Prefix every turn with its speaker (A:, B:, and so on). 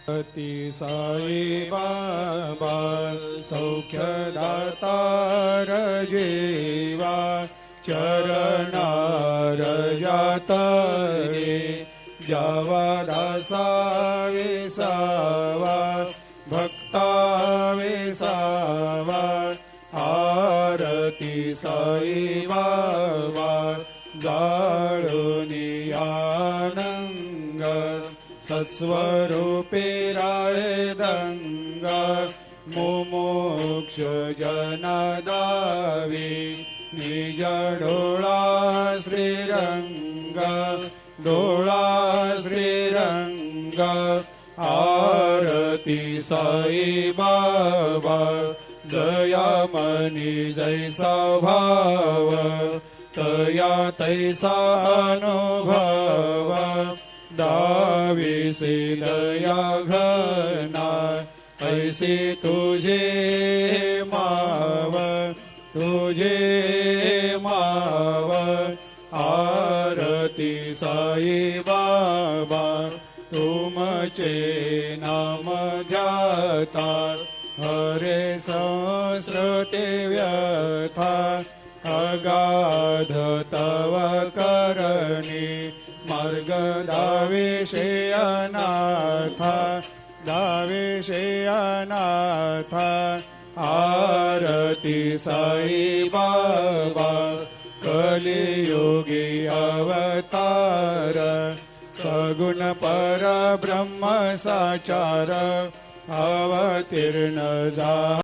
A: ती साई बाबा सौख्यदातार जीवा चरणार जातरे जावा दासा विसावा भक्ता विसावा आरती साई बाबा जाळुनी आनंग सत्स्वरूपे राय दंग मुमुक्ष जनदावी निज डोळा श्रीरंग डोळा श्रीरंग आरती साई बाबा दयामनी जैसा भाव तया तैसा अनुभव दाविसे दया घना ऐसे तुझे माव आरती साई बाबा तुमचे नाम ध्याता हरे संस्कृते व्यथा अगाध तव करणी मार्ग दाविषे अनाथ आरती साई बाबा कलियुगी अवतार सगुण परब्रह्म साचार अवतीर्ण जा